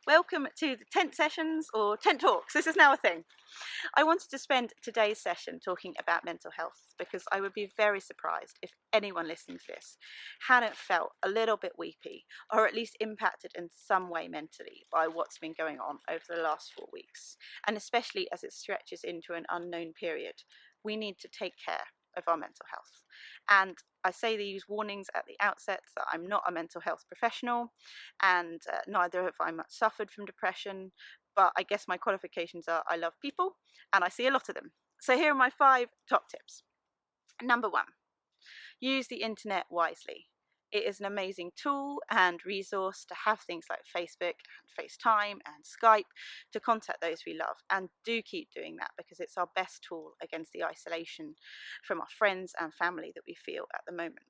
Welcome to the tent sessions or tent talks. This is now a thing. I wanted to spend today's session talking about mental health because I would be very surprised if anyone listening to this hadn't felt a little bit weepy or at least impacted in some way mentally by what's been going on over the last 4 weeks. And especially as it stretches into an unknown period, we need to take care of our mental health. And I say these warnings at the outset that I'm not a mental health professional, and neither have I much suffered from depression, but I guess my qualifications are I love people and I see a lot of them. So here are my 5 top tips. Number 1, use the internet wisely. It is an amazing tool and resource to have things like Facebook and FaceTime and Skype to contact those we love. And do keep doing that because it's our best tool against the isolation from our friends and family that we feel at the moment.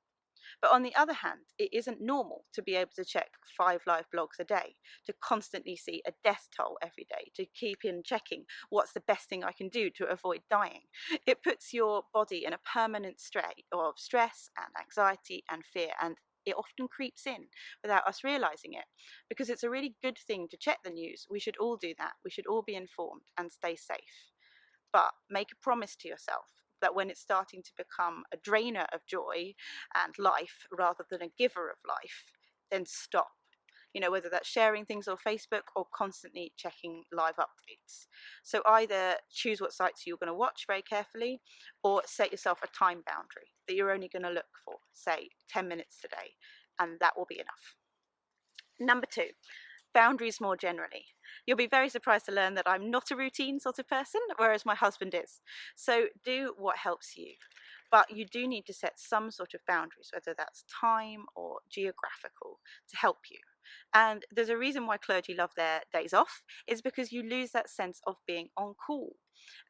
But on the other hand, it isn't normal to be able to check 5 live blogs a day, to constantly see a death toll every day, to keep in checking what's the best thing I can do to avoid dying. It puts your body in a permanent state of stress and anxiety and fear, and it often creeps in without us realizing it, because it's a really good thing to check the news. We should all do that. We should all be informed and stay safe. But make a promise to yourself that when it's starting to become a drainer of joy and life rather than a giver of life, then stop. Whether that's sharing things on Facebook or constantly checking live updates. So either choose what sites you're going to watch very carefully, or set yourself a time boundary that you're only going to look for, say 10 minutes today, and that will be enough. Number 2, boundaries more generally. You'll be very surprised to learn that I'm not a routine sort of person, whereas my husband is. So do what helps you. But you do need to set some sort of boundaries, whether that's time or geographical, to help you. And there's a reason why clergy love their days off, is because you lose that sense of being on call.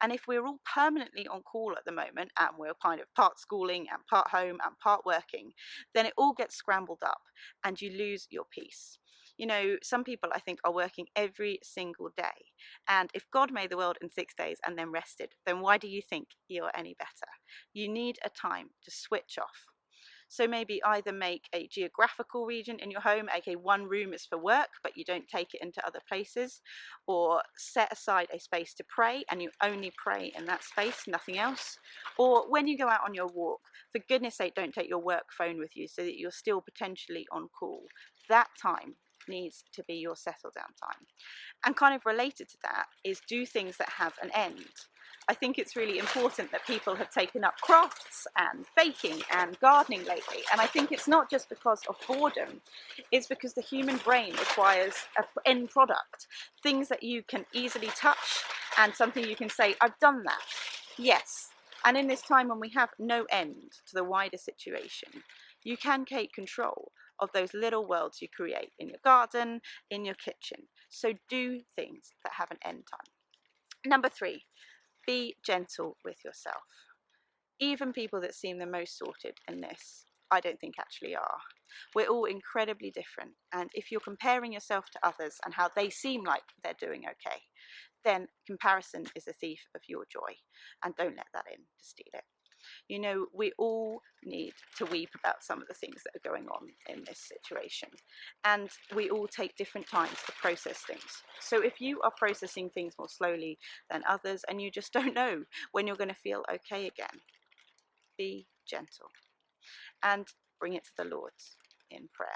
And if we're all permanently on call at the moment, and we're kind of part schooling and part home and part working, then it all gets scrambled up and you lose your peace. Some people I think are working every single day. And if God made the world in 6 days and then rested, then why do you think you're any better? You need a time to switch off. So maybe either make a geographical region in your home, aka one room is for work, but you don't take it into other places, or set aside a space to pray and you only pray in that space, nothing else. Or when you go out on your walk, for goodness sake, don't take your work phone with you so that you're still potentially on call. That time needs to be your settle down time. And kind of related to that is do things that have an end. I think it's really important that people have taken up crafts and baking and gardening lately. And I think it's not just because of boredom, it's because the human brain requires an end product, things that you can easily touch and something you can say, I've done that. Yes. And in this time when we have no end to the wider situation, you can take control of those little worlds you create in your garden, in your kitchen. So do things that have an end time. Number 3, be gentle with yourself. Even people that seem the most sorted in this, I don't think actually are. We're all incredibly different, and if you're comparing yourself to others and how they seem like they're doing okay, then comparison is a thief of your joy, and don't let that in to steal it. We all need to weep about some of the things that are going on in this situation. And we all take different times to process things. So if you are processing things more slowly than others and you just don't know when you're going to feel okay again, be gentle and bring it to the Lord in prayer.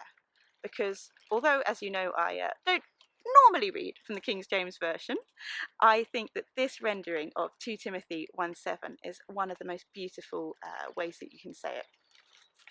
Because although, as you know, I don't normally read from the King James Version, I think that this rendering of 2 Timothy 1:7 is one of the most beautiful ways that you can say it.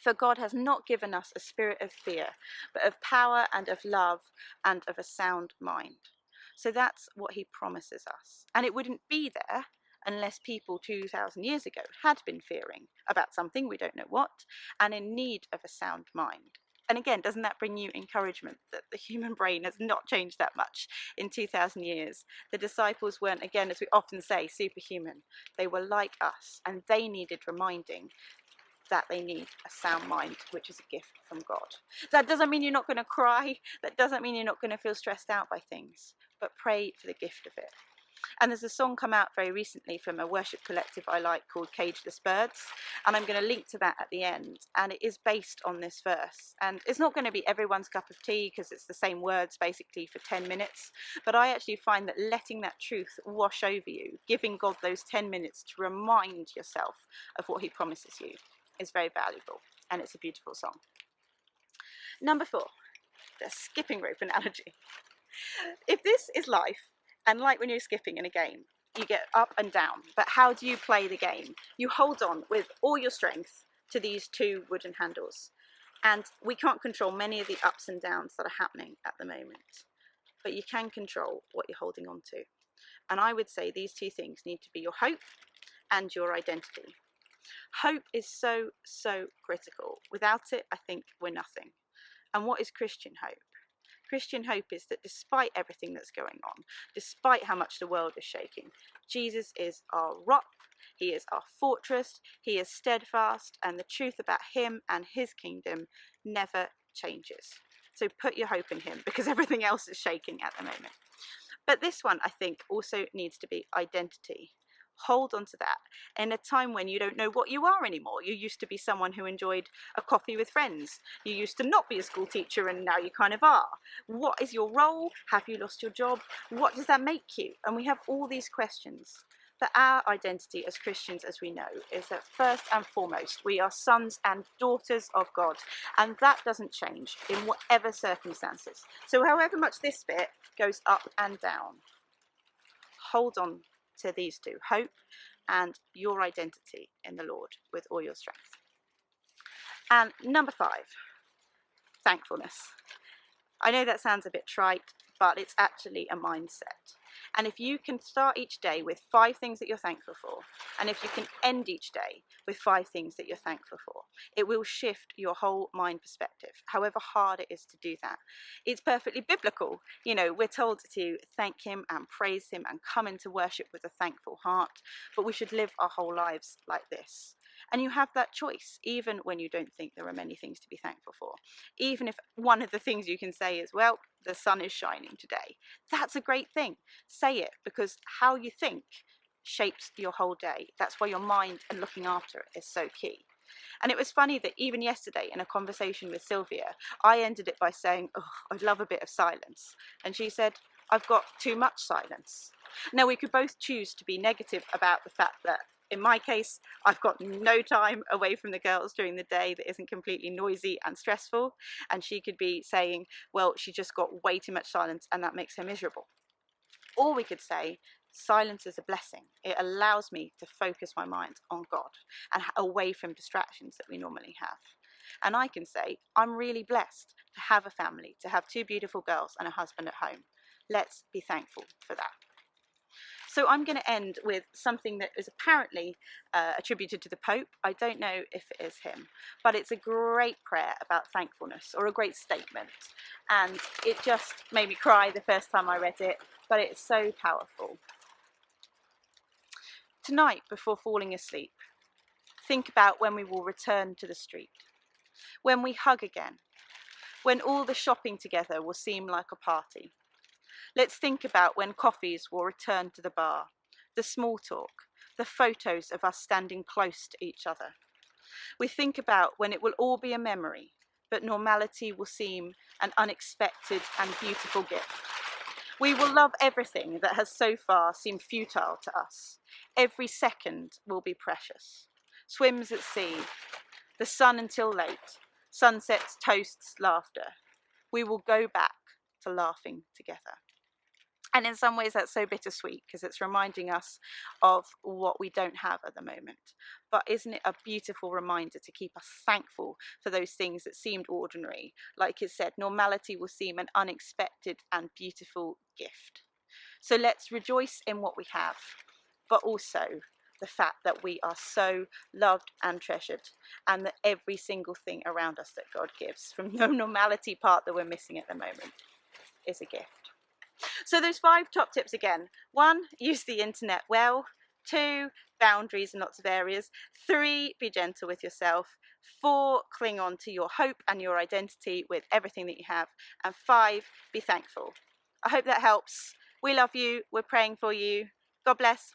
For God has not given us a spirit of fear, but of power and of love and of a sound mind. So that's what he promises us. And it wouldn't be there unless people 2,000 years ago had been fearing about something, we don't know what, and in need of a sound mind. And again, doesn't that bring you encouragement that the human brain has not changed that much in 2,000 years? The disciples weren't, again, as we often say, superhuman. They were like us, and they needed reminding that they need a sound mind, which is a gift from God. That doesn't mean you're not going to cry. That doesn't mean you're not going to feel stressed out by things, but pray for the gift of it. And there's a song come out very recently from a worship collective I like called Cageless Birds, and I'm going to link to that at the end, and it is based on this verse. And it's not going to be everyone's cup of tea because it's the same words basically for 10 minutes, but I actually find that letting that truth wash over you, giving God those 10 minutes to remind yourself of what he promises you, is very valuable, and it's a beautiful song. Number 4, the skipping rope analogy. If this is life, and like when you're skipping in a game, you get up and down, but how do you play the game? You hold on with all your strength to these 2 wooden handles, and we can't control many of the ups and downs that are happening at the moment, but you can control what you're holding on to. And I would say these 2 things need to be your hope and your identity. Hope is so critical. Without it, I think we're nothing. And what is Christian hope? Christian hope is that despite everything that's going on, despite how much the world is shaking, Jesus is our rock, he is our fortress, he is steadfast, and the truth about him and his kingdom never changes. So put your hope in him, because everything else is shaking at the moment. But this one, I think, also needs to be identity. Hold on to that in a time when you don't know what you are anymore. You used to be someone who enjoyed a coffee with friends. You used to not be a school teacher, and now you kind of are. What is your role? Have you lost your job? What does that make you? And we have all these questions. But our identity as Christians, as we know, is that first and foremost, we are sons and daughters of God. And that doesn't change in whatever circumstances. So however much this bit goes up and down, hold on to these 2, hope and your identity in the Lord with all your strength. And number 5, thankfulness. I know that sounds a bit trite, but it's actually a mindset. And if you can start each day with 5 things that you're thankful for, and if you can end each day with 5 things that you're thankful for, it will shift your whole mind perspective, however hard it is to do that. It's perfectly biblical. You know, we're told to thank him and praise him and come into worship with a thankful heart, but we should live our whole lives like this. And you have that choice, even when you don't think there are many things to be thankful for. Even if one of the things you can say is, well, the sun is shining today. That's a great thing. Say it, because how you think shapes your whole day. That's why your mind and looking after it is so key. And it was funny that even yesterday in a conversation with Sylvia, I ended it by saying, oh, I'd love a bit of silence. And she said, I've got too much silence. Now, we could both choose to be negative about the fact that in my case, I've got no time away from the girls during the day that isn't completely noisy and stressful. And she could be saying, well, she just got way too much silence and that makes her miserable. Or we could say, silence is a blessing. It allows me to focus my mind on God and away from distractions that we normally have. And I can say, I'm really blessed to have a family, to have 2 beautiful girls and a husband at home. Let's be thankful for that. So I'm going to end with something that is apparently attributed to the Pope. I don't know if it is him, but it's a great prayer about thankfulness, or a great statement. And it just made me cry the first time I read it, but it's so powerful. Tonight, before falling asleep, think about when we will return to the street, when we hug again, when all the shopping together will seem like a party. Let's think about when coffees will return to the bar, the small talk, the photos of us standing close to each other. We think about when it will all be a memory, but normality will seem an unexpected and beautiful gift. We will love everything that has so far seemed futile to us. Every second will be precious. Swims at sea, the sun until late, sunsets, toasts, laughter. We will go back to laughing together. And in some ways that's so bittersweet, because it's reminding us of what we don't have at the moment. But isn't it a beautiful reminder to keep us thankful for those things that seemed ordinary? Like it said, normality will seem an unexpected and beautiful gift. So let's rejoice in what we have, but also the fact that we are so loved and treasured, and that every single thing around us that God gives, from the normality part that we're missing at the moment, is a gift. So those 5 top tips again. 1, use the internet well. 2, boundaries in lots of areas. 3, be gentle with yourself. 4, cling on to your hope and your identity with everything that you have. And 5, be thankful. I hope that helps. We love you. We're praying for you. God bless.